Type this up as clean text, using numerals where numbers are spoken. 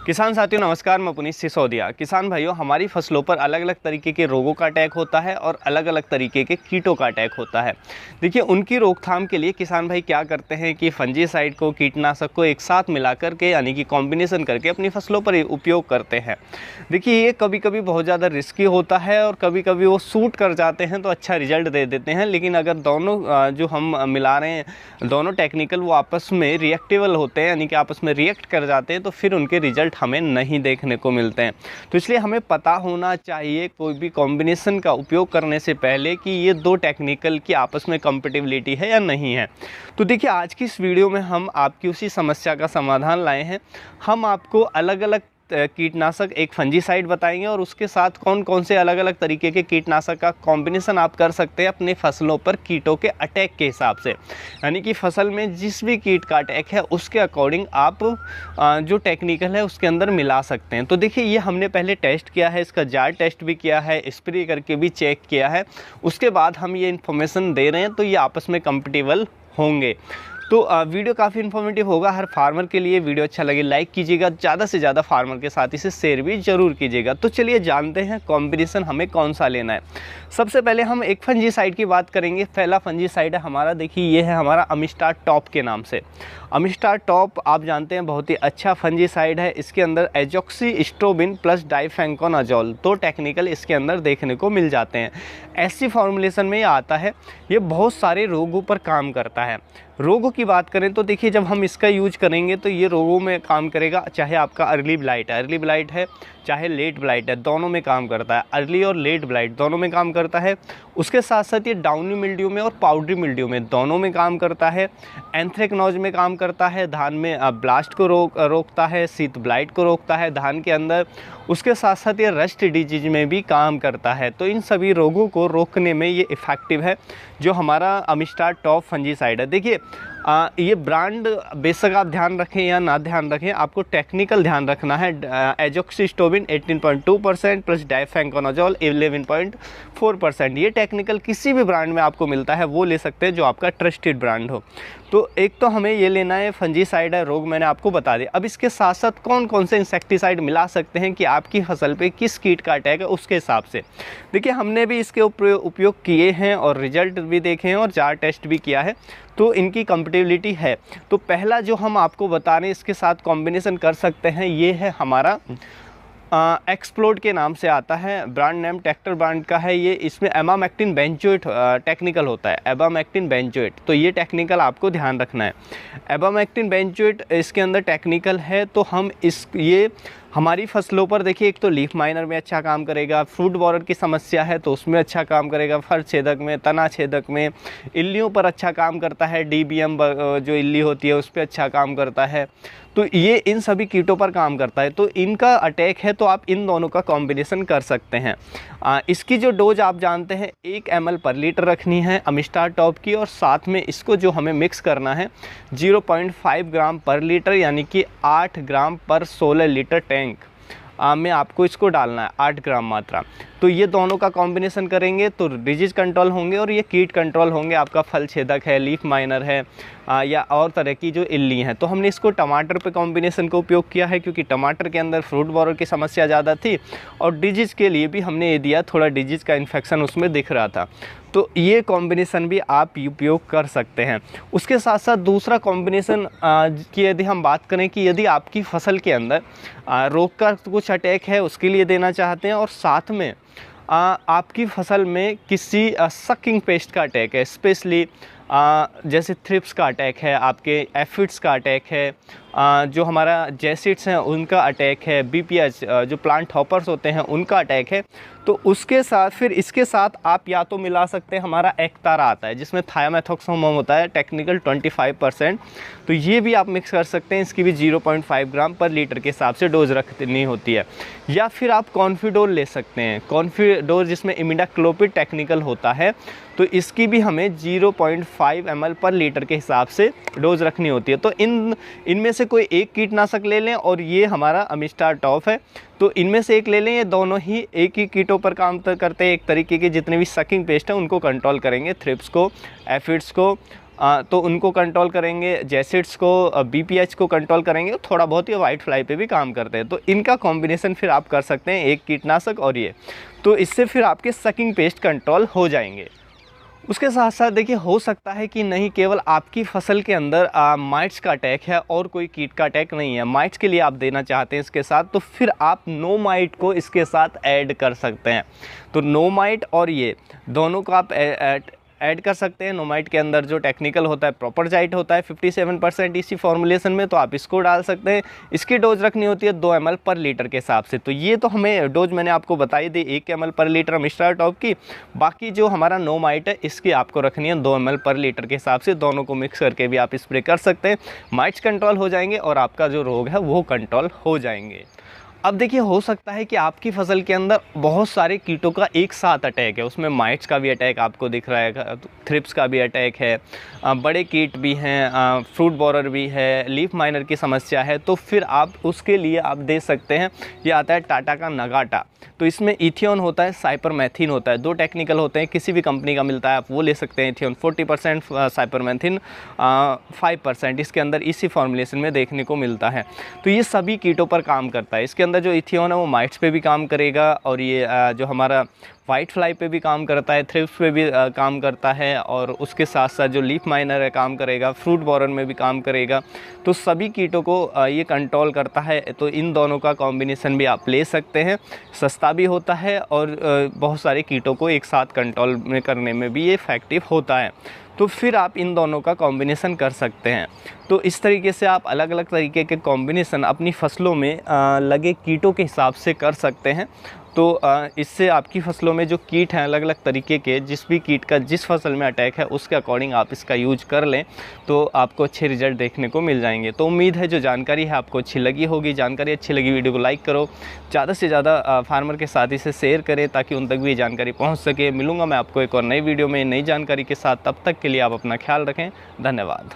किसान साथियों नमस्कार, मैं पुनीत सिसोदिया। किसान भाइयों, हमारी फसलों पर अलग अलग तरीके के रोगों का अटैक होता है और अलग अलग तरीके के कीटों का अटैक होता है। देखिए, उनकी रोकथाम के लिए किसान भाई क्या करते हैं कि फंजीसाइड को, कीटनाशक को एक साथ मिलाकर के यानी कि कॉम्बिनेशन करके अपनी फसलों पर उपयोग करते हैं। देखिए, ये कभी कभी बहुत ज़्यादा रिस्की होता है और कभी कभी वो सूट कर जाते हैं तो अच्छा रिजल्ट दे देते हैं। लेकिन अगर दोनों जो हम मिला रहे हैं दोनों टेक्निकल वो आपस में रिएक्टेबल होते हैं यानी कि आपस में रिएक्ट कर जाते हैं तो फिर उनके रिजल्ट हमें नहीं देखने को मिलते हैं। तो इसलिए हमें पता होना चाहिए कोई भी कॉम्बिनेशन का उपयोग करने से पहले कि ये दो टेक्निकल की आपस में कंपेटिबिलिटी है या नहीं है। तो देखिए, आज की इस वीडियो में हम आपकी उसी समस्या का समाधान लाए हैं। हम आपको अलग अलग कीटनाशक, एक फंजीसाइड बताएंगे और उसके साथ कौन कौन से अलग अलग तरीके के कीटनाशक का कॉम्बिनेशन आप कर सकते हैं अपने फसलों पर कीटों के अटैक के हिसाब से। यानी कि फसल में जिस भी कीट का अटैक है उसके अकॉर्डिंग आप जो टेक्निकल है उसके अंदर मिला सकते हैं। तो देखिए, ये हमने पहले टेस्ट किया है, इसका जार टेस्ट भी किया है, स्प्रे करके भी चेक किया है। उसके बाद हम ये इन्फॉर्मेशन दे रहे हैं तो ये आपस में कंपेटिबल होंगे। तो वीडियो काफ़ी इन्फॉर्मेटिव होगा हर फार्मर के लिए। वीडियो अच्छा लगे लाइक कीजिएगा, ज़्यादा से ज़्यादा फार्मर के साथ इसे शेयर भी ज़रूर कीजिएगा। तो चलिए जानते हैं कॉम्बिनेशन हमें कौन सा लेना है। सबसे पहले हम एक फंजीसाइड की बात करेंगे। पहला फंजीसाइड है हमारा, देखिए ये है हमारा अमिस्टार टॉप के नाम से। अमिस्टार टॉप आप जानते हैं बहुत ही अच्छा फंजीसाइड है। इसके अंदर एजॉक्सीस्ट्रोबिन प्लस डाइफेंकोनाजोल दो टेक्निकल इसके अंदर देखने को मिल जाते हैं। ऐसी फॉर्मुलेशन में ये आता है। ये बहुत सारे रोगों पर काम करता है। रोगों की बात करें तो देखिए, जब हम इसका यूज करेंगे तो ये रोगों में काम करेगा। चाहे आपका अर्ली ब्लाइट है चाहे लेट ब्लाइट है, दोनों में काम करता है। अर्ली और लेट ब्लाइट दोनों में काम करता है। उसके साथ साथ ये डाउनी मिल्ड्यू में और पाउडरी मिल्ड्यू में दोनों में काम करता है। एंथ्रेक्नोज में काम करता है, धान में ब्लास्ट को रोकता है, शीत ब्लाइट को रोकता है धान के अंदर। उसके साथ साथ ये रस्ट डिजीज में भी काम करता है। तो इन सभी रोगों को रोकने में ये इफ़ेक्टिव है जो हमारा अमिस्टार टॉप फंजीसाइड है। देखिए, ये ब्रांड बेशक आप ध्यान रखें या ना ध्यान रखें, आपको टेक्निकल ध्यान रखना है। एजॉक्सीस्ट्रोबिन 18.2% प्लस डाइफेंकोनाजोल 11.4%। ये टेक्निकल किसी भी ब्रांड में आपको मिलता है, वो ले सकते हैं जो आपका ट्रस्टेड ब्रांड हो। तो एक तो हमें ये लेना है, फंजीसाइड है, रोग मैंने आपको बता दिया। अब इसके साथ साथ कौन कौन से इंसेक्टिसाइड मिला सकते हैं कि आपकी फसल पे किस कीट का अटैक है उसके हिसाब से। देखिए, हमने भी इसके उपयोग किए हैं और रिजल्ट भी देखे हैं और जार टेस्ट भी किया है, तो इनकी कंपेटिबिलिटी है। तो पहला जो हम आपको बता रहे हैं इसके साथ कॉम्बिनेशन कर सकते हैं, ये है हमारा एक्सप्लोड के नाम से आता है। ब्रांड नेम टेक्टर ब्रांड का है ये। इसमें एमामेक्टिन बेंजोएट टेक्निकल होता है, एमामेक्टिन बेंजोएट। तो ये टेक्निकल आपको ध्यान रखना है। एमामेक्टिन बेंजोएट इसके अंदर टेक्निकल है। तो हम ये हमारी फसलों पर देखिए, एक तो लीफ माइनर में अच्छा काम करेगा, फ्रूट बॉरर की समस्या है तो उसमें अच्छा काम करेगा, फर छेदक में, तना छेदक में, इल्लियों पर अच्छा काम करता है, डीबीएम जो इल्ली होती है उस पर अच्छा काम करता है। तो ये इन सभी कीटों पर काम करता है। तो इनका अटैक है तो आप इन दोनों का कॉम्बिनेशन कर सकते हैं। इसकी जो डोज आप जानते हैं 1 ml पर लीटर रखनी है अमिस्टार टॉप की, और साथ में इसको जो हमें मिक्स करना है 0.5 ग्राम पर लीटर यानी कि 8 ग्राम पर 16 लीटर टैंक में आपको इसको डालना है, 8 ग्राम मात्रा। तो ये दोनों का कॉम्बिनेशन करेंगे तो डिजीज कंट्रोल होंगे और ये कीट कंट्रोल होंगे। आपका फल छेदक है, लीफ माइनर है या और तरह की जो इल्ली हैं। तो हमने इसको टमाटर पे कॉम्बिनेशन का उपयोग किया है क्योंकि टमाटर के अंदर फ्रूट बॉरर की समस्या ज़्यादा थी और डिजीज़ के लिए भी हमने ये दिया, थोड़ा डिजीज़ का इन्फेक्शन उसमें दिख रहा था। तो ये कॉम्बिनेशन भी आप उपयोग कर सकते हैं। उसके साथ साथ दूसरा कॉम्बिनेशन की यदि हम बात करें कि यदि आपकी फसल के अंदर रोग का कुछ अटैक है उसके लिए देना चाहते हैं और साथ में आपकी फसल में किसी सकिंग पेस्ट का अटैक है, स्पेशली जैसे थ्रिप्स का अटैक है, आपके एफिड्स का अटैक है, जो हमारा जैसिड्स हैं उनका अटैक है, बीपीएच जो प्लांट हॉपर्स होते हैं उनका अटैक है, तो उसके साथ फिर इसके साथ आप या तो मिला सकते हैं, हमारा एक्तारा आता है जिसमें थायामेथोक्सोमम होता है टेक्निकल 25%। तो ये भी आप मिक्स कर सकते हैं। इसकी भी 0.5 ग्राम पर लीटर के हिसाब से डोज रखनी होती है। या फिर आप कॉन्फिडोल ले सकते हैं, कॉन्फिडोल जिसमें इमिडाक्लोपिड टेक्निकल होता है। तो इसकी भी हमें 0.5 ml पर लीटर के हिसाब से डोज रखनी होती है। तो इनमें से कोई एक कीटनाशक ले लें और ये हमारा अमिस्टार टॉप है तो इनमें से एक ले लें। ये दोनों ही एक ही कीटों पर काम करते हैं। एक तरीके के जितने भी सकिंग पेस्ट हैं उनको कंट्रोल करेंगे, थ्रिप्स को, एफिड्स को तो उनको कंट्रोल करेंगे, जैसिड्स को, BPH को कंट्रोल करेंगे, थोड़ा बहुत ये वाइट फ्लाई पे भी काम करते हैं। तो इनका कॉम्बिनेशन फिर आप कर सकते हैं, एक कीटनाशक और ये, तो इससे फिर आपके सकिंग पेस्ट कंट्रोल हो जाएंगे। उसके साथ साथ देखिए, हो सकता है कि नहीं केवल आपकी फसल के अंदर माइट्स का अटैक है और कोई कीट का अटैक नहीं है, माइट्स के लिए आप देना चाहते हैं इसके साथ, तो फिर आप नो माइट को इसके साथ ऐड कर सकते हैं। तो नो माइट और ये दोनों को आप ऐड कर सकते हैं। नोमाइट के अंदर जो टेक्निकल होता है, प्रोपरजाइट होता है 57% इसी फॉर्मुलेशन में, तो आप इसको डाल सकते हैं। इसकी डोज रखनी होती है 2 ml पर लीटर के हिसाब से। तो ये तो हमें डोज मैंने आपको बताई दी 1 ml पर लीटर मिस्टर टॉप की। बाकी जो हमारा नोमाइट है इसकी आपको रखनी है 2 ml पर लीटर के हिसाब से। दोनों को मिक्स करके भी आप स्प्रे कर सकते हैं। माइट्स कंट्रोल हो जाएंगे और आपका जो रोग है वो कंट्रोल हो जाएंगे। अब देखिए, हो सकता है कि आपकी फसल के अंदर बहुत सारे कीटों का एक साथ अटैक है, उसमें माइट्स का भी अटैक आपको दिख रहा है, थ्रिप्स का भी अटैक है, बड़े कीट भी हैं, फ्रूट बोरर भी है, लीफ माइनर की समस्या है। तो फिर आप उसके लिए आप दे सकते हैं, ये आता है टाटा का नगाटा। तो इसमें इथियोन होता है, साइपरमेथिन होता है, 2 टेक्निकल होते हैं, किसी भी कंपनी का मिलता है, आप वो ले सकते हैं। इथियोन 40%, साइपरमेथिन 5%, इसके अंदर इसी फॉर्मुलेशन में देखने को मिलता है। तो ये सभी कीटों पर काम करता है। इसके अंदर जो इथियोन है वो माइट्स पे भी काम करेगा, और ये जो हमारा वाइट फ्लाई पे भी काम करता है, थ्रिप्स पे भी काम करता है, और उसके साथ साथ जो लीफ माइनर है काम करेगा, फ्रूट बोरर में भी काम करेगा। तो सभी कीटों को ये कंट्रोल करता है। तो इन दोनों का कॉम्बिनेशन भी आप ले सकते हैं, सस्ता भी होता है और बहुत सारे कीटों को एक साथ कंट्रोल में करने में भी ये इफ़ेक्टिव होता है। तो फिर आप इन दोनों का कॉम्बिनेशन कर सकते हैं। तो इस तरीके से आप अलग अलग तरीके के कॉम्बिनेशन अपनी फसलों में लगे कीटों के हिसाब से कर सकते हैं। तो इससे आपकी फसलों में जो कीट हैं अलग अलग तरीके के, जिस भी कीट का जिस फसल में अटैक है उसके अकॉर्डिंग आप इसका यूज कर लें तो आपको अच्छे रिजल्ट देखने को मिल जाएंगे। तो उम्मीद है जो जानकारी है आपको अच्छी लगी होगी। जानकारी अच्छी लगी, वीडियो को लाइक करो, ज़्यादा से ज़्यादा फार्मर के साथ इसे शेयर करें ताकि उन तक भी ये जानकारी पहुँच सके। मिलूँगा मैं आपको एक और नई वीडियो में नई जानकारी के साथ, तब तक के लिए आप अपना ख्याल रखें। धन्यवाद।